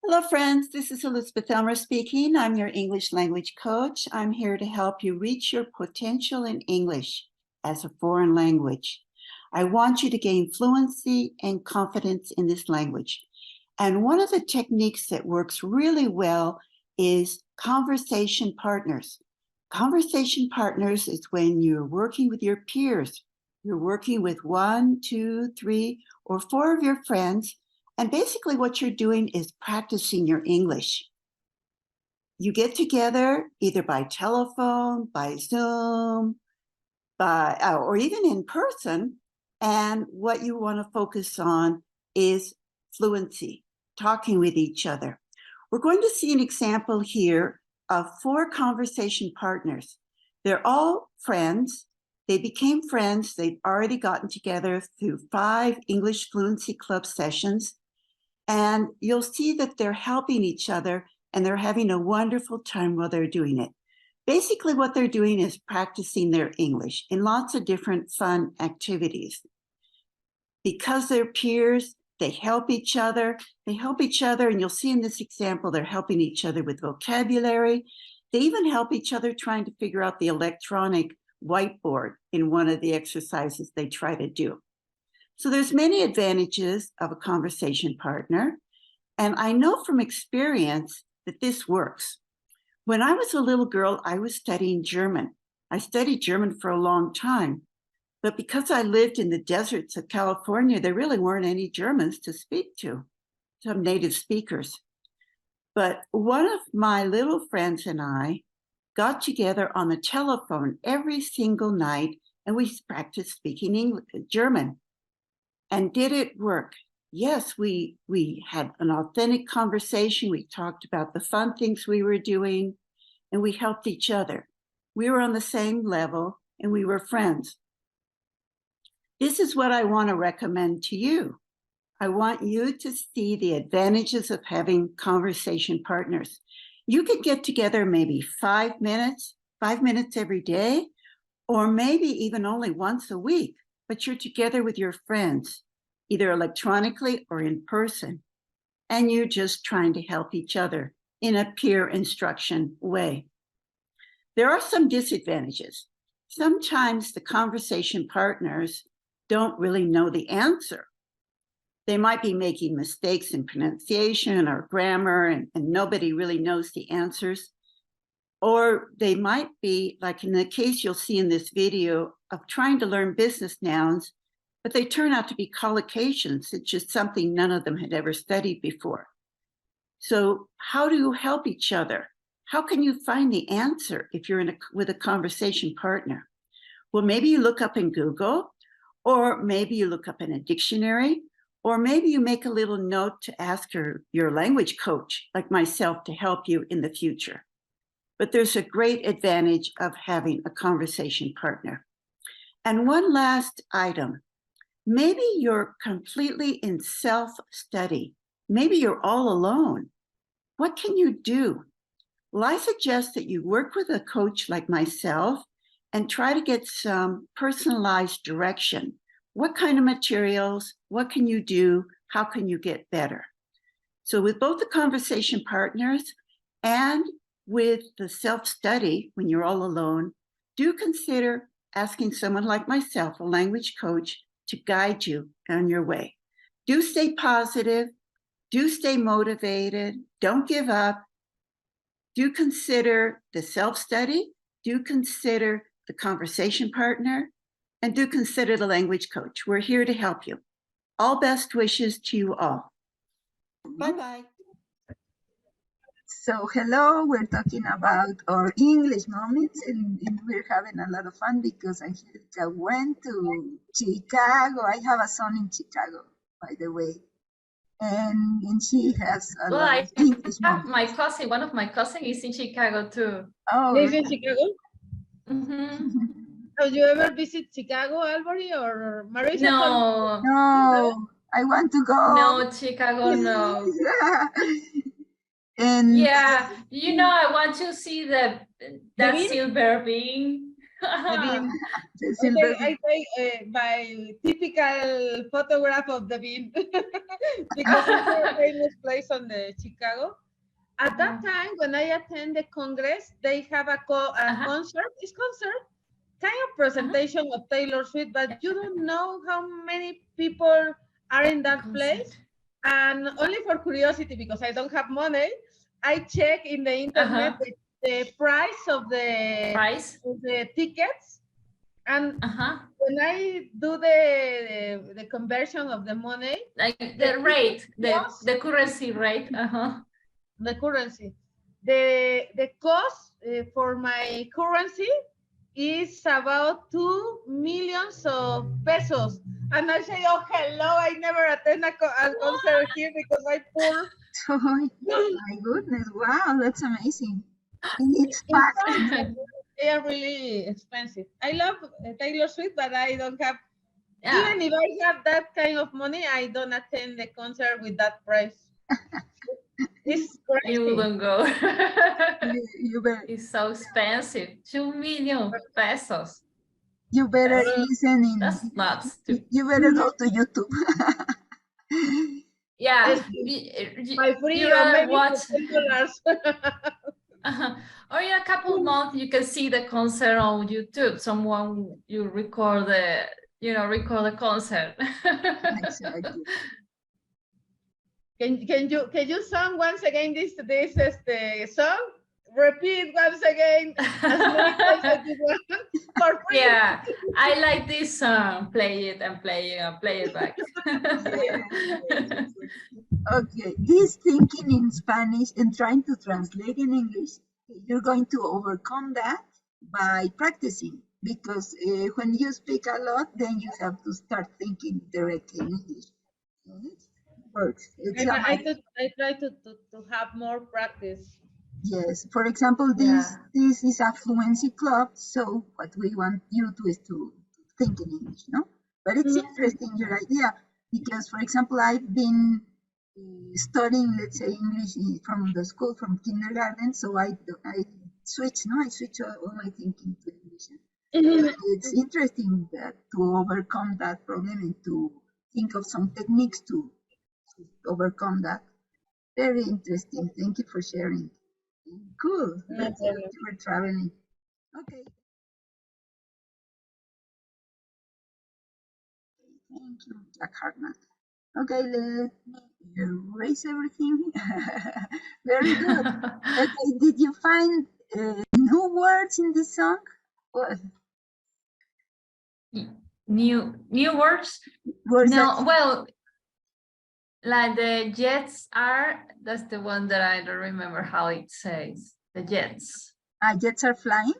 Hello, friends. This is Elizabeth Elmer speaking. I'm your English language coach. I'm here to help you reach your potential in English as a foreign language. I want you to gain fluency and confidence in this language. And one of the techniques that works really well is conversation partners. Conversation partners is when you're working with your peers. You're working with 1, 2, 3, or 4 of your friends. And basically what you're doing is practicing your English. You get together either by telephone, by Zoom, or even in person. And what you want to focus on is fluency, talking with each other. We're going to see an example here of 4 conversation partners. They're all friends. They became friends. They've already gotten together through 5 English Fluency Club sessions. And you'll see that they're helping each other and they're having a wonderful time while they're doing it. Basically, what they're doing is practicing their English in lots of different fun activities. Because they're peers, they help each other. And you'll see in this example, they're helping each other with vocabulary. They even help each other trying to figure out the electronic whiteboard in one of the exercises they try to do. So there's many advantages of a conversation partner, and I know from experience that this works. When I was a little girl, I was studying German. I studied German for a long time, but because I lived in the deserts of California, there really weren't any Germans to speak to, some native speakers. But one of my little friends and I got together on the telephone every single night, and we practiced speaking German. And did it work? Yes, we had an authentic conversation. We talked about the fun things we were doing, and we helped each other. We were on the same level, and we were friends. This is what I want to recommend to you. I want you to see the advantages of having conversation partners. You could get together maybe 5 minutes every day, or maybe even only once a week. But you're together with your friends, either electronically or in person, and you're just trying to help each other in a peer instruction way. There are some disadvantages. Sometimes the conversation partners don't really know the answer. They might be making mistakes in pronunciation or grammar, and nobody really knows the answers. Or they might be, like in the case you'll see in this video, of trying to learn business nouns, but they turn out to be collocations. It's just something none of them had ever studied before. So how do you help each other? How can you find the answer if you're with a conversation partner? Well, maybe you look up in Google, or maybe you look up in a dictionary, or maybe you make a little note to ask your language coach, like myself, to help you in the future. But there's a great advantage of having a conversation partner. And one last item. Maybe you're completely in self-study. Maybe you're all alone. What can you do? Well, I suggest that you work with a coach like myself and try to get some personalized direction. What kind of materials? What can you do? How can you get better? So with both the conversation partners and with the self-study, when you're all alone, do consider asking someone like myself, a language coach, to guide you on your way. Do stay positive. Do stay motivated. Don't give up. Do consider the self-study. Do consider the conversation partner. And do consider the language coach. We're here to help you. All best wishes to you all. Bye-bye. So hello, we're talking about our English moments, and we're having a lot of fun because I went to Chicago. I have a son in Chicago, by the way, and she has a lot of English moments. My cousin, one of my cousins is in Chicago too. Oh, live in Chicago? Mm-hmm. Have you ever visit Chicago, Albury, or Marisa? No, I want to go. No, Chicago, no. And yeah, you know, I want to see that silver bean. The silver bean. I take my typical photograph of the bean. because it's a famous place on the Chicago. At that time, when I attend the Congress, they have a concert. It's concert, kind of presentation of Taylor Swift, but you don't know how many people are in that place. And only for curiosity, because I don't have money, I check in the internet the price of the tickets. And when I do the conversion of the money, like the rate, the currency rate, the currency, the cost for my currency is about 2 million of pesos. And I say, oh, hello, I never attend a concert here because I'm poor. Oh my goodness, wow, that's amazing. And it's packed. They are really expensive. I love Taylor Swift, but I don't have, even if I have that kind of money, I don't attend the concert with that price. It's crazy. You don't go. You better, It's so expensive. 2 million pesos. you better listen in. That's nuts. You better go to YouTube. Yeah. My free You or rather maybe watch. $10. Or in a couple of months, you can see the concert on YouTube. Someone you record the concert. Exactly. Can you sing once again this song? Repeat once again as many times as you want for free. Yeah, I like this song. Play it and play it and play it back. Okay, this thinking in Spanish and trying to translate in English, you're going to overcome that by practicing, because when you speak a lot, then you have to start thinking directly in English. Works. I try to have more practice. Yes, for example, this is a fluency club, so what we want you to is to think in English, no? But it's interesting, your idea, because, for example, I've been studying, let's say, English from the school, from kindergarten, so I switch all my thinking to English. It's interesting that to overcome that problem and to think of some techniques to overcome that. Very interesting. Thank you for sharing. Cool. Let's say we're traveling. Okay. Thank you, Jack Hartman. Okay, let me erase everything. Very good. Okay, did you find new words in this song? What? New words? Words No, well, like the jets are, that's the one that I don't remember how it says. The jets. Jets are flying?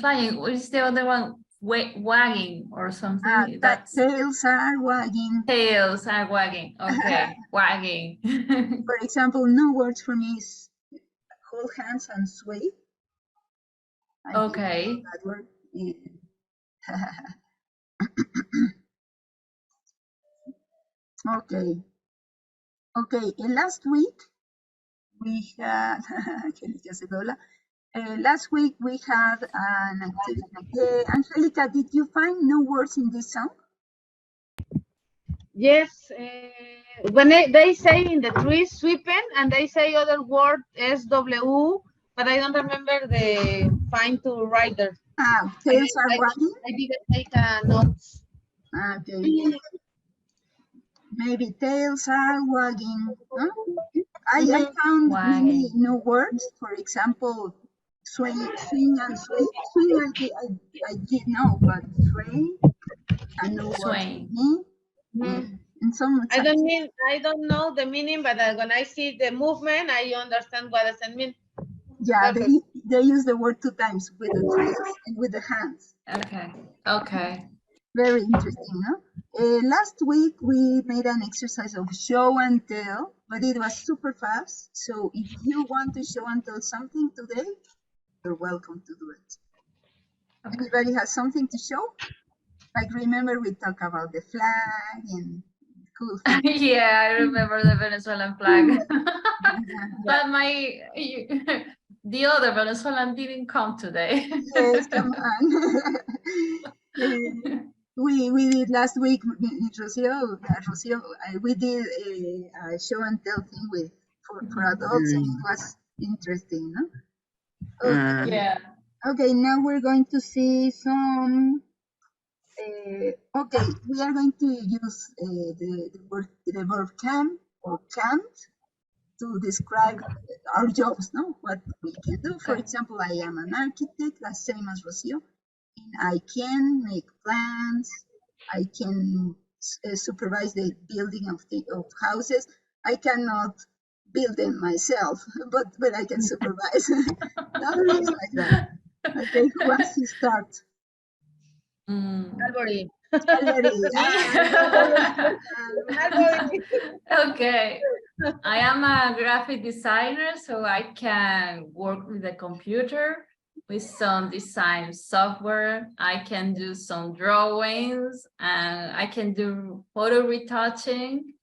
Flying, what is the other one? Wagging or something? That's tails are wagging. Tails are wagging. Okay, wagging. For example, new words for me is hold hands and sway. Okay. That word. Okay. Last week we had last week we had an activity. Angelica, did you find new words in this song? Yes, when they say in the trees sweeping, and they say other word SW, but I don't remember the find to write there. Tails are wagging? I didn't take notes. Okay. Maybe tails are wagging. Huh? I found many new words. For example, swing and sway. Swing I did know, but sway, I know sway. And some I don't know the meaning, but when I see the movement, I understand what does it mean. Yeah, they use the word 2 times, with the tails and with the hands. Okay. Very interesting, no? Last week we made an exercise of show and tell, but it was super fast. So if you want to show and tell something today, you're welcome to do it. Okay. Everybody has something to show? Like, remember we talked about the flag and cool things. Yeah, I remember the Venezuelan flag. But the other Venezuelan didn't come today. Yes, come on. We did last week, Rocio, we did a show and tell thing for adults, and it was interesting, no? Okay. Yeah. Okay, now we're going to see some. Okay, we are going to use the verb can or can't to describe our jobs, no? What we can do. For Okay. example, I am an architect, the same as Rocio. And I can make plans. I can supervise the building of houses. I cannot build them myself, but I can supervise. No, things like that. Okay, who wants to start? Albury. Valerie. Albury. Okay. I am a graphic designer, so I can work with the computer with some design software. I can do some drawings and I can do photo retouching.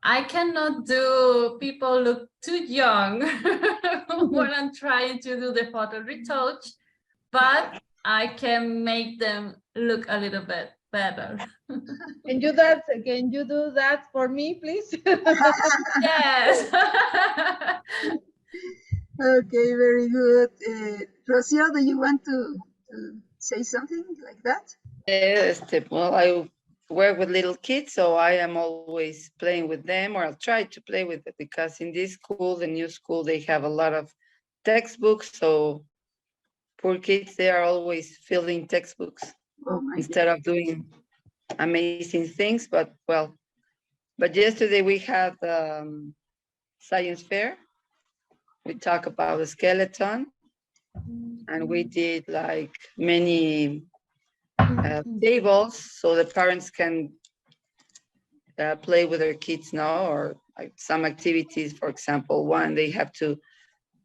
I cannot do people look too young when I'm trying to do the photo retouch, but I can make them look a little bit better. Can you do that for me, please? Yes. Okay, very good. Rocio, do you want to say something like that? Well, I work with little kids, so I am always playing with them, or I'll try to play with it, because in this school, the new school, they have a lot of textbooks, so poor kids, they are always filling textbooks Oh my instead of doing amazing things. But yesterday we had science fair. We talked about the skeleton, and we did like many tables so the parents can play with their kids now, or like some activities. For example, one, they have to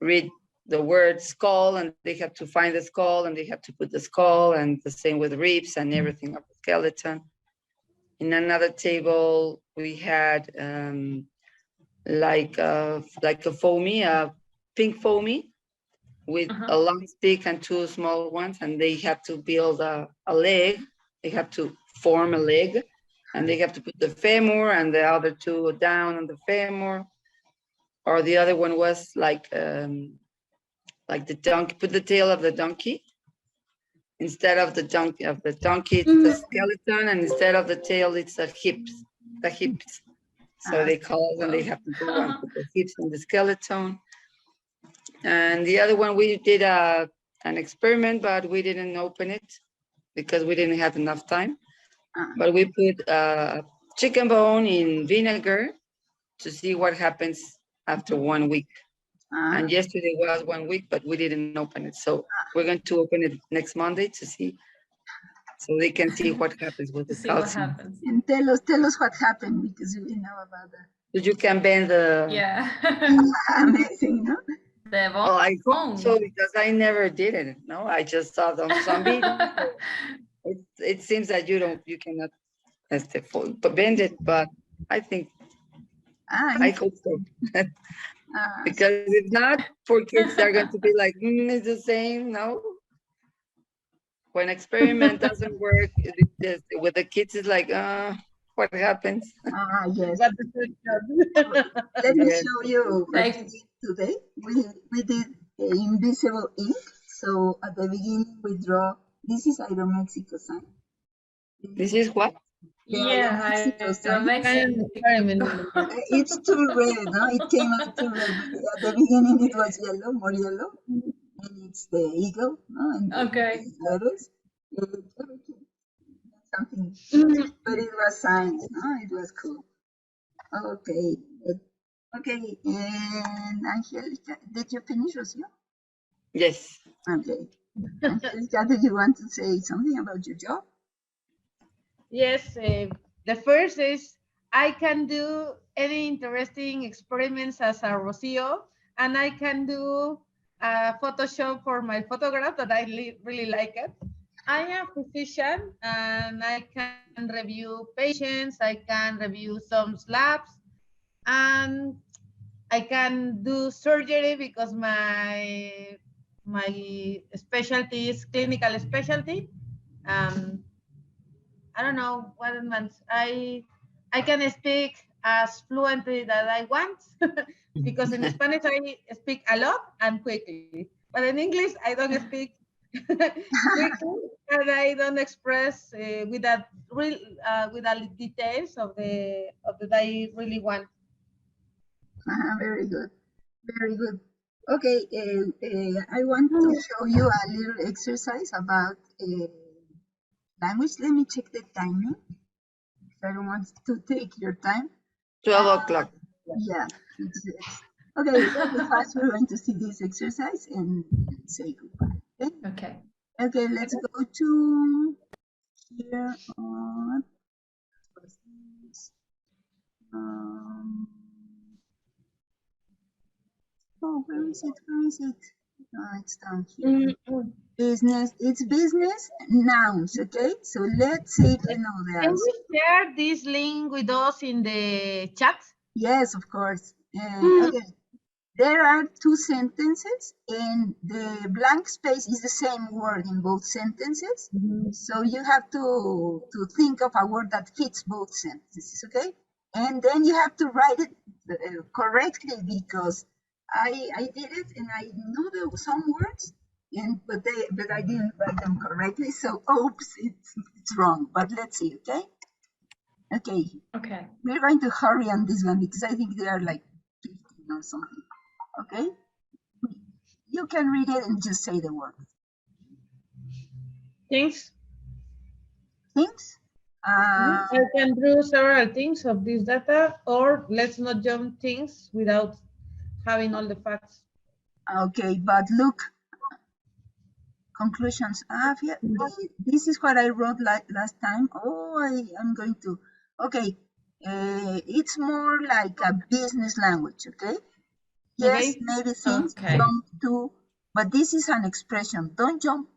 read the word skull, and they have to find the skull, and they have to put the skull, and the same with ribs and everything of the skeleton. In another table, we had like a foamy, a pink foamy with a long stick and two small ones, and they have to build a leg. They have to form a leg, and they have to put the femur and the other two down on the femur. Or the other one was like the donkey, put the tail of the donkey. Instead of the donkey, it's the skeleton, and instead of the tail, it's the hips. So they call it, and they have to go and put the hips on the skeleton. And the other one, we did an experiment, but we didn't open it because we didn't have enough time. But we put chicken bone in vinegar to see what happens after 1 week. And yesterday was 1 week, but we didn't open it. So we're going to open it next Monday to see, so they can see what happens with the calcium. And tell us what happened, because we know about that. So you can bend the... Yeah. Amazing, no? The Oh, I hope so, because I never did it. No, I just saw them some videos. It seems that you cannot bend it, but I think, I hope so. Because if not, poor kids, they're going to be like, it's the same, no? When experiment doesn't work with the kids, it's like, what happens? Yes. Let me show you what we did today. We did invisible ink. So at the beginning, we draw, this is Aeromexico sign. This is what? Yeah, It's too red, no? It came out too red. At the beginning, it was yellow, more yellow. And it's the eagle, no? And okay. Letters. Something, but it was science, no? It was cool. Okay. Okay, and Angelica, did you finish, Rocio? Yes. Okay. Angelica, did you want to say something about your job? Yes, the first is I can do any interesting experiments as a Rocio, and I can do Photoshop for my photograph that I really like it. I am a physician, and I can review patients, I can review some labs, and I can do surgery because my specialty is clinical specialty. I don't know what it means. I can speak as fluently that I want because in Spanish I speak a lot and quickly, but in English I don't speak quickly and I don't express with that real with the details of the that I really want. Very good. Very good. Okay, I want to show you a little exercise about language. Let me check the timing. I don't want to take your time. 12 o'clock. Yeah. Okay, very fast. We're going to see this exercise and say goodbye. Okay. Okay. Okay, let's go to here on. Oh, where is it? Where is it? Oh, it's down here. Business. It's business nouns. Okay, so let's see if you know the Can answer. you share this link with us in the chat? Yes, of course. Okay. There are two sentences, and the blank space is the same word in both sentences. So you have to think of a word that fits both sentences, okay? And then you have to write it correctly because I did it and I know there were some words, but I didn't write them correctly. So oops, it's wrong. But let's see, okay? Okay. Okay. We're going to hurry on this one because I think they are like 15 or something. Okay, you can read it and just say the word. Things. Things. I can do several things of this data, or let's not jump things without having all the facts. Okay, but look, conclusions. Yeah, this is what I wrote last time. Oh, I'm going to. Okay, it's more like a business language. Okay. Yes, Okay. maybe things Okay. jump to, but this is an expression. Don't jump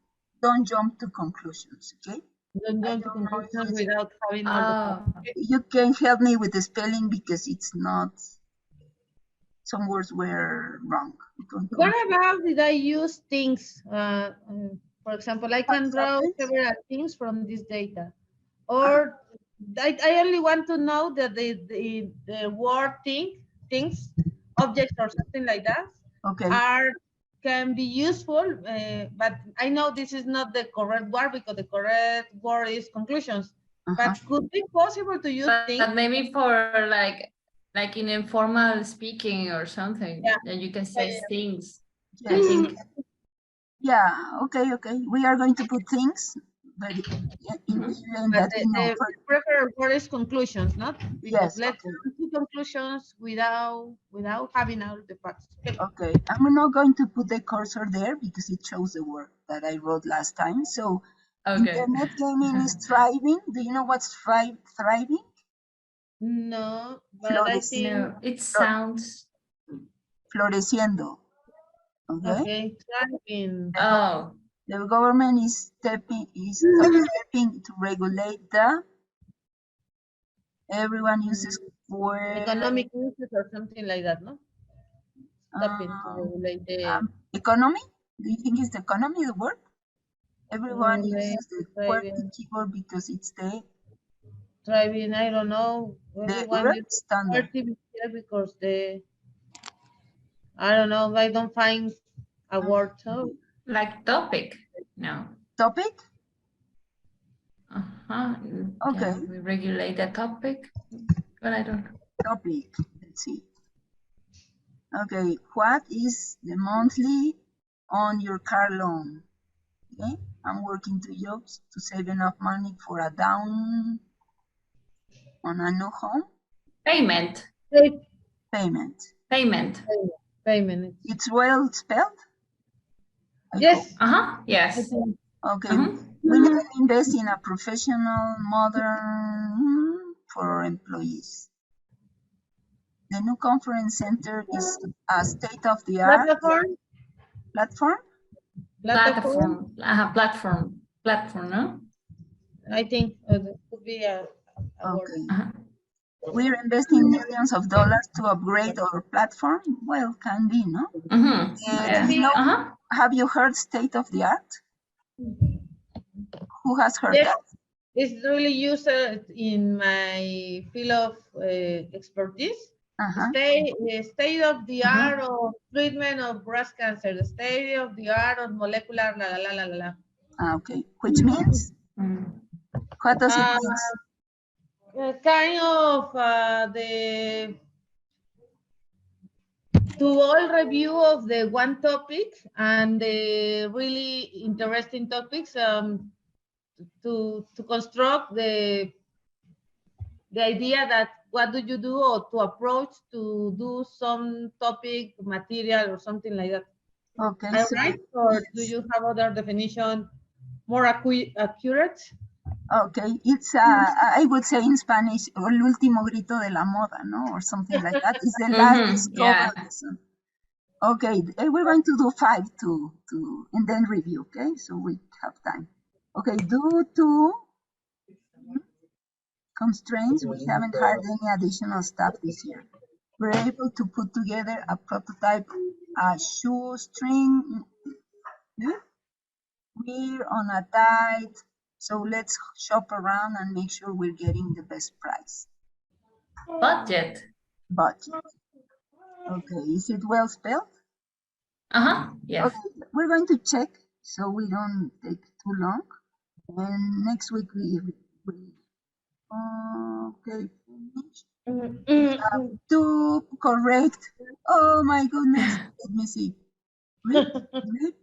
to conclusions, okay? Don't jump to conclusions without having all the facts. You can help me with the spelling because it's not, some words were wrong. What about did I use things? For example, I can draw several things from this data. Or I only want to know that the word things, objects or something like that can be useful, but I know this is not the correct word because the correct word is conclusions. But could it be possible to use things? But maybe for like in informal speaking or something, that you can say things. Yes. I think. Yeah, okay. We are going to put things, but the preferred word is conclusions, not? Because let's come to conclusions without having all the facts. Okay, I'm not going to put the cursor there because it shows the word that I wrote last time. So internet gaming is thriving. Do you know what's thriving? No, but I think it sounds floreciendo. Okay. Thriving. Oh. The government is stepping to regulate the. Everyone uses economic uses or something like that, no? Stopping to regulate the economy. Do you think it's the economy the word? Everyone uses the QWERTY keyboard because it's the thriving. I don't know. Everyone uses QWERTY because I don't know. I don't find a word. So like topic. No. Topic. Okay. Yeah, we regulate the topic, but I don't know. Topic. Let's see. Okay, what is the monthly on your car loan? Okay, I'm working 2 jobs to save enough money for a down on a new home. Payment. Payment. It's well spelled? Yes. Yes. Okay, we need to invest in a professional, modern for our employees. The new conference center is a state-of-the-art platform, no? I think it could be a word. We're investing millions of dollars to upgrade our platform. Well, can be, no? You know, have you heard state-of-the-art? Who has heard that? it's really used in my field of expertise. State of the art of treatment of breast cancer, the state of the art of molecular la la la la la. Okay, which means? What does it mean? Kind of the all review of the one topic and the really interesting topics to construct the idea that what do you do or to approach to do some topic material or something like that. Okay. All right? Or do you have other definition more accurate? Okay, it's I would say in Spanish, el último grito de la moda, no, or something like that. It's the last discovery. Okay, we're going to do 5 to and then review. Okay, so we have time. Okay, due to constraints, we haven't hired any additional staff this year. We're able to put together a prototype, a shoestring. We're on a tight. So let's shop around and make sure we're getting the best price. Budget. Budget. Okay, is it well spelled? Yes. Okay, we're going to check so we don't take too long. And next week we okay, finish. 2 correct. Oh my goodness. Let me see. Read.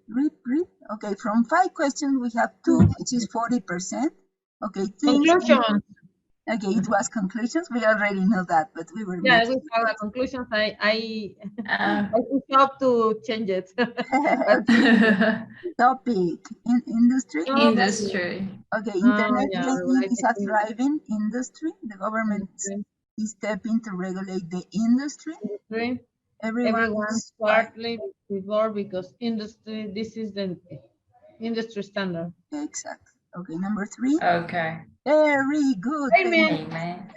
Okay, from 5 questions, we have 2, which is 40%. Okay, Conclusions. Okay, it was conclusions. We already know that, but we were. Yeah, we have a conclusions. I push up to change it. Topic in industry. Industry. Okay, internet banking is a thriving industry. The government is stepping to regulate the industry. Everyone's partly before because industry. This is the industry standard. Exactly. Okay, number 3. Okay. Very good. Amen.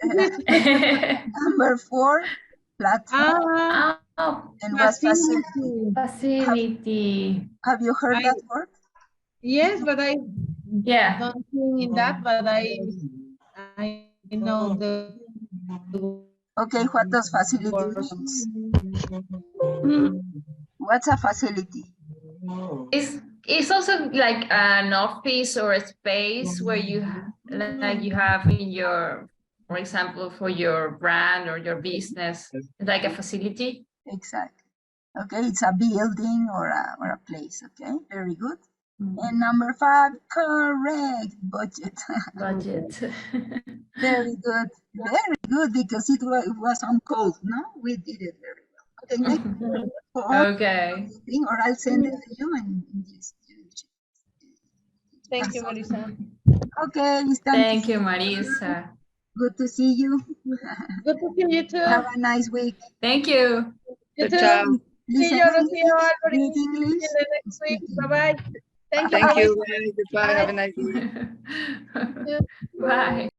Number 4, platform. And facility. Facility. Have you heard that word? Yes, but I don't think in that, but I know the. Okay, what does facility mean? What's a facility? It's also like an office or a space where you have in your, for example, for your brand or your business, like a facility. Exactly. Okay, it's a building or a place. Okay, very good. And number 5, correct, budget. Budget. Very good, because it was on code. No, we did it very well. Okay, next. Okay. Or I'll send it to you and just. Thank you, Marisa. Okay, it's time. Thank you, Marisa. Good to see you. Good to see you too. Have a nice week. Thank you. You too. See you, read English. Next week. Bye-bye. Thank you. Bye. Have a nice day. Bye.